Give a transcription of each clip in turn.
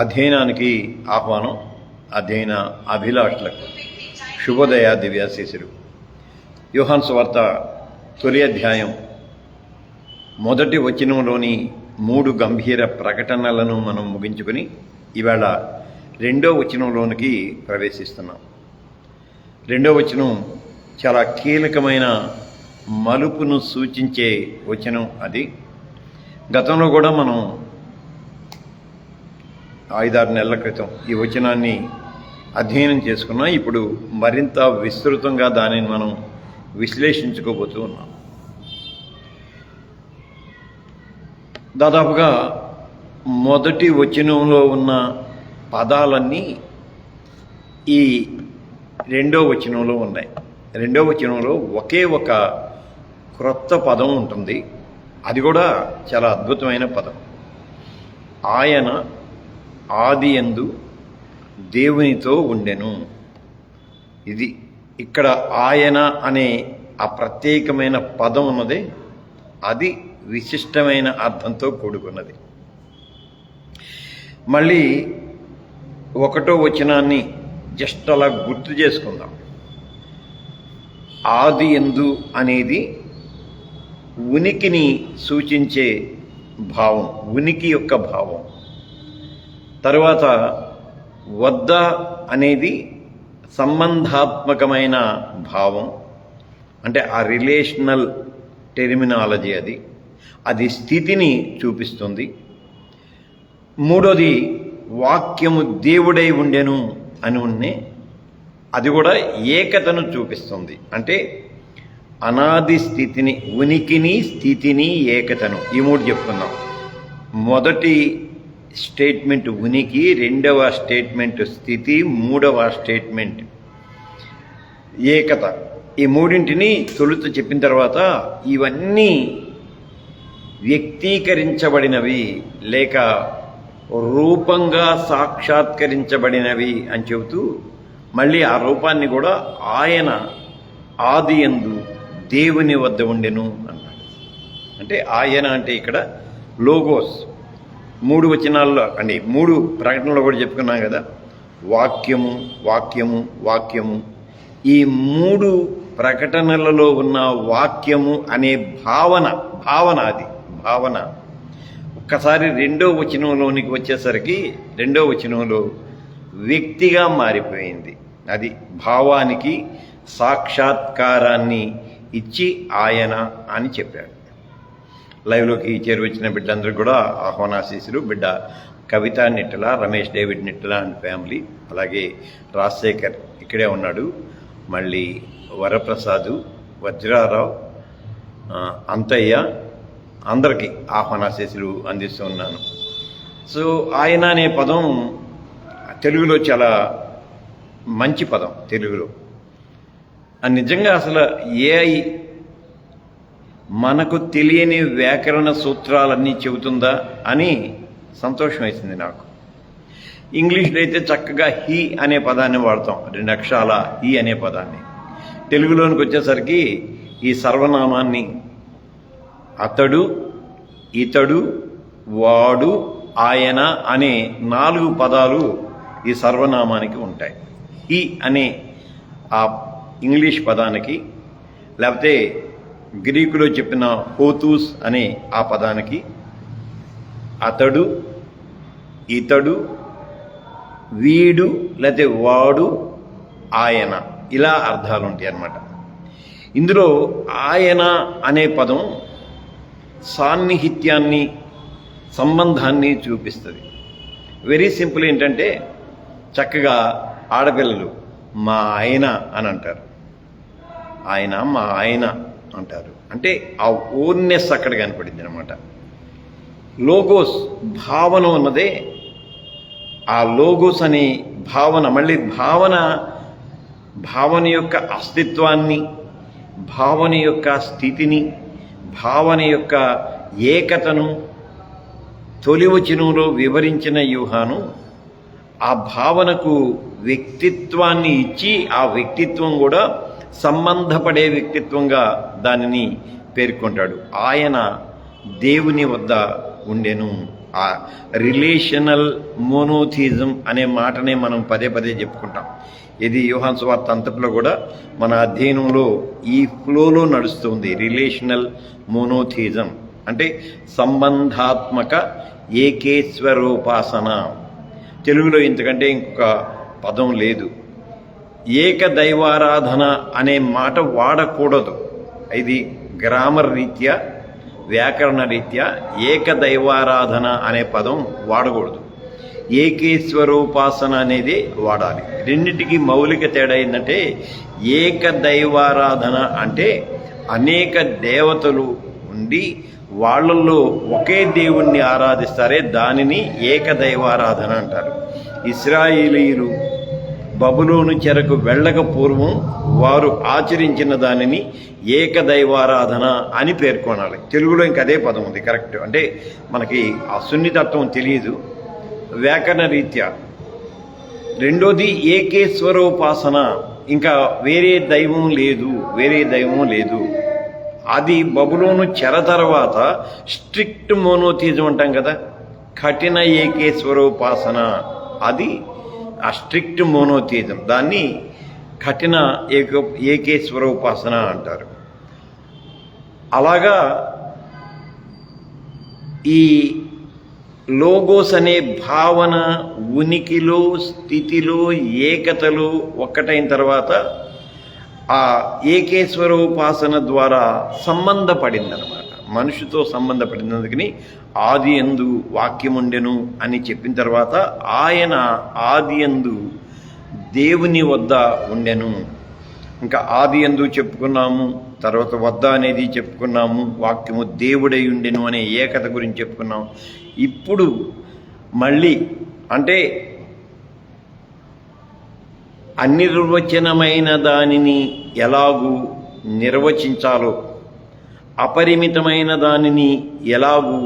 అధ్యయనానికి ఆహ్వానం. అధ్యయన అభిలాషులకు శుభోదయ దివ్యాశీసులు. యోహాను సువార్త తొలి అధ్యాయం మొదటి వచనంలోని 3 గంభీర ప్రకటనలను మనం ముగించుకొని ఇవాళ 2వ వచనంలోనికి ప్రవేశిస్తున్నాం. 2వ వచనం చాలా కీలకమైన మలుపును సూచించే వచనం. అది గతంలో కూడా మనం 5-6 నెలల క్రితం ఈ వచనాన్ని అధ్యయనం చేసుకున్నాం. ఇప్పుడు మరింత విస్తృతంగా దానిని మనం విశ్లేషించుకోబోతూ ఉన్నాం. దాదాపుగా మొదటి వచనంలో ఉన్న పదాలన్నీ ఈ 2వ వచనంలో ఉన్నాయి. 2వ వచనంలో ఒకే ఒక క్రొత్త పదం ఉంటుంది. అది కూడా చాలా అద్భుతమైన పదం. ఆయన ఆదియందు దేవునితో ఉండెను. ఇది ఇక్కడ ఆయన అనే ఆ ప్రత్యేకమైన పదం ఉన్నది. అది విశిష్టమైన అర్థంతో కూడుకున్నది. మళ్ళీ 1వ వచనాన్ని జస్ట్ అలా గుర్తు చేసుకుందాం. ఆదియందు అనేది ఉనికిని సూచించే భావం, ఉనికి యొక్క భావం. తరువాత వద్ద అనేది సంబంధాత్మకమైన భావం, అంటే ఆ రిలేషనల్ టెర్మినాలజీ. అది స్థితిని చూపిస్తుంది. 3వది వాక్యము దేవుడై ఉండెను అని ఉన్నే, అది కూడా ఏకతను చూపిస్తుంది. అంటే అనాది స్థితిని, ఉనికిని, స్థితిని, ఏకతను, ఈ 3 చెప్పుకుందాం. మొదటి స్టేట్మెంట్ ఉనికి, 2వ స్టేట్మెంట్ స్థితి, 3వ స్టేట్మెంట్ ఏకత. ఈ 3ంటిని తొలుత చెప్పిన తర్వాత ఇవన్నీ వ్యక్తీకరించబడినవి లేక రూపంగా సాక్షాత్కరించబడినవి అని చెబుతూ మళ్ళీ ఆ రూపాన్ని కూడా ఆయన ఆదియందు దేవుని వద్ద ఉండెను అన్నాడు. అంటే ఆయన అంటే ఇక్కడ లోగోస్. 3 వచనాల్లో అంటే 3 ప్రకటనలో కూడా చెప్పుకున్నాం కదా, వాక్యము వాక్యము వాక్యము. ఈ 3 ప్రకటనలలో ఉన్న వాక్యము అనే భావన అది భావన. ఒక్కసారి 2వ వచనంలోనికి వచ్చేసరికి 2వ వచనంలో వ్యక్తిగా మారిపోయింది. అది భావానికి సాక్షాత్కారాన్ని ఇచ్చి ఆయన అని చెప్పాడు. లైవ్లోకి చేరువచ్చిన బిడ్డలందరూ కూడా ఆహ్వానాశీస్సులు. బిడ్డ Kavitha Nittala, Ramesh David Nittala and family, అలాగే రాజశేఖర్ ఇక్కడే ఉన్నాడు, మళ్ళీ వరప్రసాదు, వజ్రారావు, అంతయ్య, అందరికీ ఆహ్వానాశీస్సులు అందిస్తూ ఉన్నాను. సో ఆయన అనే పదం తెలుగులో చాలా మంచి పదం. తెలుగులో నిజంగా అసలు ఏఐ మనకు తెలియని వ్యాకరణ సూత్రాలన్నీ చెబుతుందా అని సంతోషం వేసింది నాకు. ఇంగ్లీష్లో అయితే చక్కగా హీ అనే పదాన్ని వాడతాం, 2 అక్షరాల హీ అనే పదాన్ని. తెలుగులోనికి వచ్చేసరికి ఈ సర్వనామాన్ని అతడు, ఇతడు, వాడు, ఆయన అనే 4 పదాలు ఈ సర్వనామానికి ఉంటాయి. హీ అనే ఆ ఇంగ్లీష్ పదానికి, లేకపోతే గ్రీకులో చెప్పిన హోతూస్ అనే ఆ పదానికి అతడు, ఇతడు, వీడు, లేకపోతే వాడు, ఆయన, ఇలా అర్థాలు ఉంటాయి అన్నమాట. ఇందులో ఆయన అనే పదం సాన్నిహిత్యాన్ని, సంబంధాన్ని చూపిస్తుంది. Very simple. ఏంటంటే చక్కగా ఆడపిల్లలు మా ఆయన అని అంటారు, ఆయన మా ఆయన అంటారు. అంటే ఆ ఓన్నెస్ అక్కడ కనపడింది అనమాట. లోగోస్ భావన ఉన్నదే, ఆ లోగోస్ అనే భావన మళ్ళీ భావన యొక్క అస్తిత్వాన్ని, భావన యొక్క స్థితిని, భావన యొక్క ఏకతను తొలి వచనంలో వివరించిన యోహాను ఆ భావనకు వ్యక్తిత్వాన్ని ఇచ్చి, ఆ వ్యక్తిత్వం కూడా సంబంధపడే వ్యక్తిత్వంగా దానిని పేర్కొంటాడు. ఆయన దేవుని వద్ద ఉండెను ఆ రిలేషనల్ మోనోథిజం అనే మాటనే మనం పదే పదే చెప్పుకుంటాం. ఇది యోహాను సువార్త అంతట్లో కూడా మన అధ్యయనంలో ఈ ఫ్లోలో నడుస్తుంది. రిలేషనల్ మోనోథిజం అంటే సంబంధాత్మక ఏకేశ్వరోపాసన. తెలుగులో ఇంతకంటే ఇంకొక పదం లేదు. ఏకదైవారాధన అనే మాట వాడకూడదు. ఇది గ్రామర్ రీత్యా, వ్యాకరణ రీత్యా ఏకదైవారాధన అనే పదం వాడకూడదు. ఏకేశ్వరోపాసన అనేది వాడాలి. రెండింటికి మౌలిక తేడా ఏంటంటే, ఏకదైవారాధన అంటే అనేక దేవతలు ఉండి వాళ్ళల్లో ఒకే దేవుణ్ణి ఆరాధిస్తారే దానిని ఏకదైవారాధన అంటారు. ఇశ్రాయేలీయులు బబులోను చెరకు వెళ్ళక పూర్వం వారు ఆచరించిన దానిని ఏకదైవారాధన అని పేర్కొనాలి. తెలుగులో ఇంక అదే పదం ఉంది, కరెక్ట్. అంటే మనకి ఆ సున్నితత్వం తెలియదు వ్యాకరణ రీత్యా. రెండోది ఏకేశ్వరోపాసన, ఇంకా వేరే దైవం లేదు. అది బబులోను చెర తర్వాత స్ట్రిక్ట్ మోనోథిజం అంటాం కదా, కఠిన ఏకేశ్వరోపాసన, అది ఆ స్ట్రిక్ట్ మోనోథిజం, దాన్ని కఠిన ఏకేశ్వరోపాసన అంటారు. అలాగా ఈ లోగోస్ అనే భావన ఉనికిలో, స్థితిలో, ఏకతలో ఒక్కటైన తర్వాత ఆ ఏకేశ్వరోపాసన ద్వారా సంబంధపడిందనమాట, మనిషితో సంబంధపడినందుకని ఆది యందు వాక్యముండెను అని చెప్పిన తర్వాత ఆయన ఆది యందు దేవుని వద్ద ఉండెను. ఇంకా ఆది యందు చెప్పుకున్నాము, తర్వాత వద్ద అనేది చెప్పుకున్నాము, వాక్యము దేవుడై ఉండెను అనే ఏకత గురించి చెప్పుకున్నాము. ఇప్పుడు మళ్ళీ అంటే అనిర్వచనమైన దానిని ఎలాగూ నిర్వచించాలో, అపరిమితమైన దానిని ఎలాగూ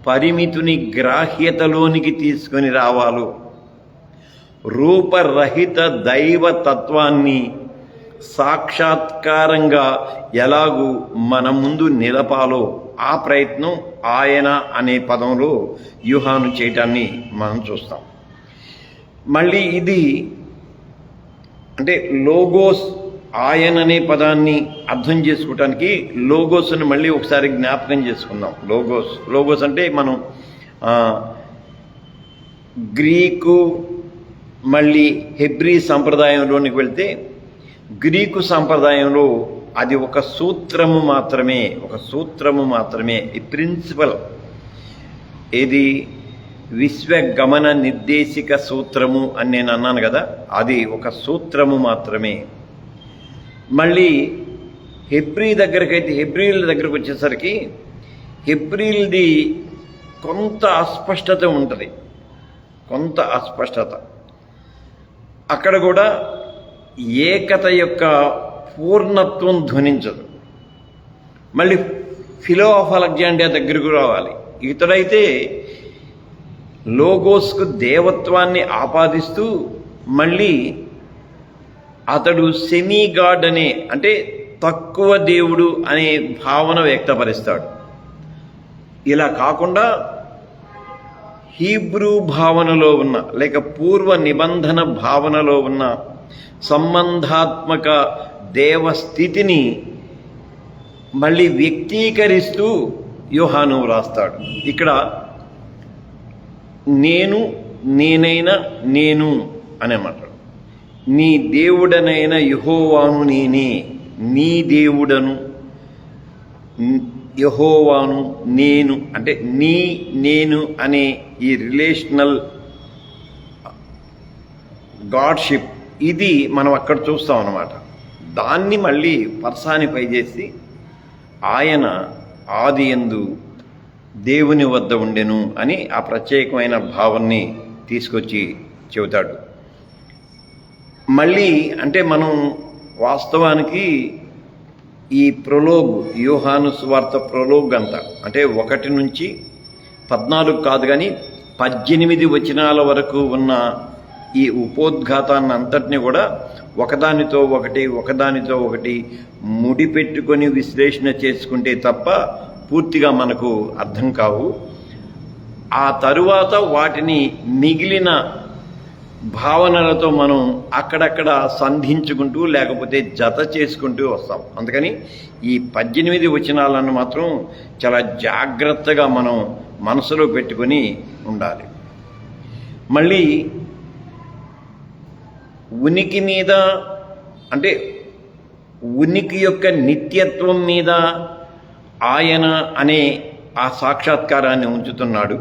పరిమితుని గ్రాహ్యతలోనికి తీసుకొని రావాలో, రూపరహిత దైవతత్వాన్ని సాక్షాత్కారంగా ఎలాగూ మన ముందు నిలపాలో ఆ ప్రయత్నం ఆయన అనే పదంలో యోహాను చేయటాన్ని మనం చూస్తాం. మళ్ళీ ఇది అంటే లోగోస్, ఆయన అనే పదాన్ని అర్థం చేసుకోవటానికి లోగోస్ని మళ్ళీ ఒకసారి జ్ఞాపకం చేసుకుందాం. లోగోస్ అంటే మనం గ్రీకు మళ్ళీ హెబ్రీ సంప్రదాయంలోనికి వెళ్తే, గ్రీకు సంప్రదాయంలో అది ఒక సూత్రము మాత్రమే, ఈ ప్రిన్సిపల్, ఇది విశ్వగమన నిర్దేశిక సూత్రము అని నేను అన్నాను కదా, అది ఒక సూత్రము మాత్రమే. మళ్ళీ హెబ్రీల దగ్గరకు వచ్చేసరికి హెబ్రీలది కొంత అస్పష్టత ఉంటుంది, అక్కడ కూడా ఏకత యొక్క పూర్ణత్వం ధ్వనించదు. మళ్ళీ ఫిలో ఆఫ్ అలెగ్జాండ్రియా దగ్గరకు రావాలి. ఇతడైతే లోగోస్కు దేవత్వాన్ని ఆపాదిస్తూ మళ్ళీ అతడు సెమీ గాడ్ అంటే తక్కువ దేవుడు అనే భావన వ్యక్తపరుస్తాడు. ఇలా కాకుండా హీబ్రూ భావనలో ఉన్న లేక పూర్వ నిబంధన భావనలో ఉన్న సంబంధాత్మక దేవస్థితిని మళ్ళీ వ్యక్తీకరిస్తూ యోహాను రాస్తాడు. ఇక్కడ నేను అనే మాట, నీ దేవుడనైన యెహోవాను నేనే, నీ దేవుడను యెహోవాను నేను, అంటే నేను అనే ఈ రిలేషనల్ గాడ్షిప్, ఇది మనం అక్కడ చూస్తాం అన్నమాట. దాన్ని మళ్ళీ పర్సానిఫై చేసి ఆయన ఆది యందు దేవుని వద్ద ఉండెను అని ఆ ప్రత్యేకమైన భావాన్ని తీసుకొచ్చి చెబుతాడు. మళ్ళీ అంటే మనం వాస్తవానికి ఈ ప్రొలోగ్, యోహాను సువార్త ప్రొలోగ్ అంతా అంటే 1 నుంచి 14 కాదు కానీ 18 వచనాల వరకు ఉన్న ఈ ఉపోద్ఘాతాన్ని అంతటినీ కూడా ఒకదానితో ఒకటి ముడిపెట్టుకొని విశ్లేషణ చేసుకుంటే తప్ప పూర్తిగా మనకు అర్థం కావు. ఆ తరువాత వాటిని మిగిలిన భావనలతో మనం అక్కడక్కడ సంధించుకుంటూ లేకపోతే జత చేసుకుంటూ వస్తాం. అందుకని ఈ 18 వచనాలను మాత్రం చాలా జాగ్రత్తగా మనం మనసులో పెట్టుకొని ఉండాలి. మళ్ళీ ఉనికి మీద, అంటే ఉనికి యొక్క నిత్యత్వం మీద ఆయన అనే ఆ సాక్షాత్కారాన్ని ఉంచుతున్నాడు.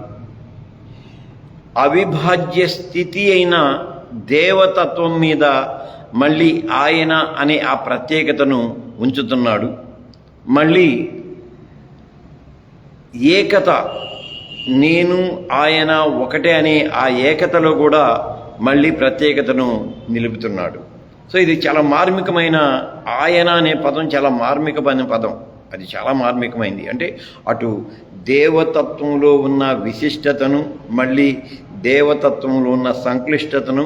అవిభాజ్య స్థితి అయిన దేవతత్వం మీద మళ్ళీ ఆయన అనే ఆ ప్రత్యేకతను ఉంచుతున్నాడు. మళ్ళీ ఏకత, నేను ఆయన ఒకటే అనే ఆ ఏకతలో కూడా మళ్ళీ ప్రత్యేకతను నిలుపుతున్నాడు. సో ఇది చాలా మార్మికమైన, ఆయన అనే పదం చాలా మార్మికమైన పదం. అది చాలా మార్మికమైంది. అంటే అటు దేవతత్వంలో ఉన్న విశిష్టతను, మళ్ళీ దేవతత్వంలో ఉన్న సంక్లిష్టతను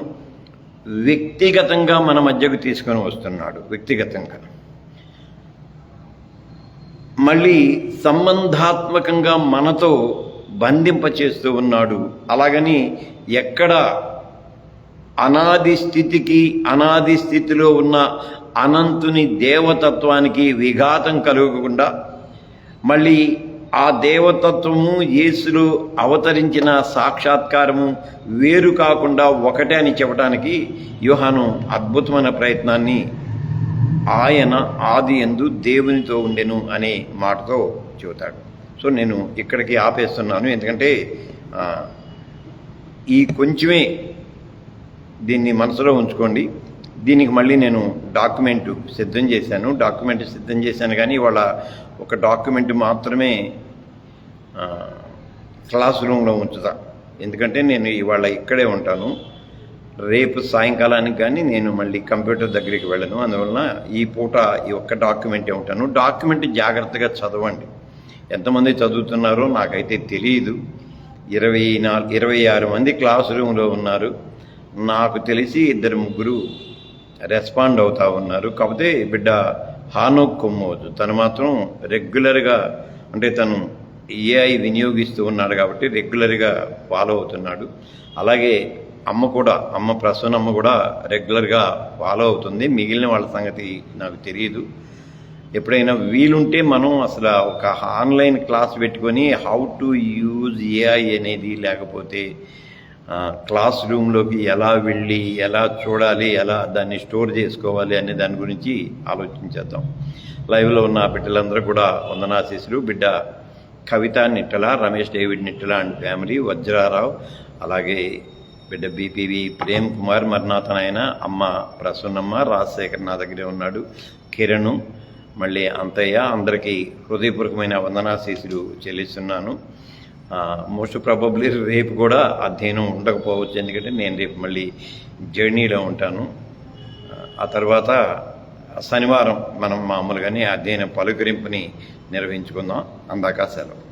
వ్యక్తిగతంగా మన మధ్యకు తీసుకొని వస్తున్నాడు. వ్యక్తిగతంగా మళ్ళీ సంబంధాత్మకంగా మనతో బంధింపచేస్తూ ఉన్నాడు. అలాగని ఎక్కడ అనాది స్థితికి, అనాది స్థితిలో ఉన్న అనంతుని దేవతత్వానికి విఘాతం కలగకుండా, మళ్ళీ ఆ దేవతత్వము యేసులో అవతరించిన సాక్షాత్కారము వేరు కాకుండా ఒకటే అని చెప్పడానికి యోహాను అద్భుతమైన ప్రయత్నాన్ని ఆయన ఆది యందు దేవునితో ఉండెను అనే మాటతో చెబుతాడు. సో నేను ఇక్కడికి ఆపేస్తున్నాను, ఎందుకంటే ఈ కొంచెమే దీన్ని మనసులో ఉంచుకోండి. దీనికి మళ్ళీ నేను డాక్యుమెంట్ సిద్ధం చేశాను కానీ ఇవాళ ఒక డాక్యుమెంట్ మాత్రమే క్లాస్ రూమ్లో ఉంచుతా. ఎందుకంటే నేను ఇవాళ ఇక్కడే ఉంటాను. రేపు సాయంకాలానికి కానీ నేను మళ్ళీ కంప్యూటర్ దగ్గరికి వెళ్ళను. అందువలన ఈ పూట ఈ ఒక్క డాక్యుమెంటే ఉంటాను. డాక్యుమెంట్ జాగ్రత్తగా చదవండి. ఎంతమంది చదువుతున్నారో నాకైతే తెలియదు. 26 మంది క్లాస్ రూమ్లో ఉన్నారు. నాకు తెలిసి 2-3 రెస్పాండ్ అవుతూ ఉన్నారు. కాకపోతే బిడ్డ హానోక్ కొమ్మోజు తను మాత్రం రెగ్యులర్గా, అంటే తను ఏఐ వినియోగిస్తూ ఉన్నాడు కాబట్టి రెగ్యులర్గా ఫాలో అవుతున్నాడు. అలాగే అమ్మ ప్రసన్నమ్మ కూడా రెగ్యులర్గా ఫాలో అవుతుంది. మిగిలిన వాళ్ళ సంగతి నాకు తెలియదు. ఎప్పుడైనా వీలుంటే మనం అసలు ఒక ఆన్లైన్ క్లాస్ పెట్టుకొని హౌ టు యూజ్ ఏఐ అనేది, లేకపోతే క్లాస్ రూమ్లోకి ఎలా వెళ్ళి ఎలా చూడాలి, ఎలా దాన్ని స్టోర్ చేసుకోవాలి అనే దాని గురించి ఆలోచించేద్దాం. లైవ్లో ఉన్న బిడ్డలందరూ కూడా వందనాశీస్సులు. బిడ్డ Kavitha Nittala, Ramesh David Nittala and family, Vajrarao, అలాగే బిడ్డ బీపీవి ప్రేమ్ కుమార్, మరణాతనైన అమ్మ ప్రసన్నమ్మ, రాజశేఖర్ నా దగ్గరే ఉన్నాడు, కిరణ్, మళ్ళీ అంతయ్య, అందరికీ హృదయపూర్వకమైన వందనాశీస్సులు చెల్లిస్తున్నాను. మోస్ట్ ప్రాబబ్లీ రేపు కూడా అధ్యయనం ఉండకపోవచ్చు, ఎందుకంటే నేను రేపు మళ్ళీ జర్నీలో ఉంటాను. ఆ తర్వాత శనివారం మనం మామూలుగానే అధ్యయన పలుకరింపుని నిర్వహించుకుందాం. అందాక సెలవు.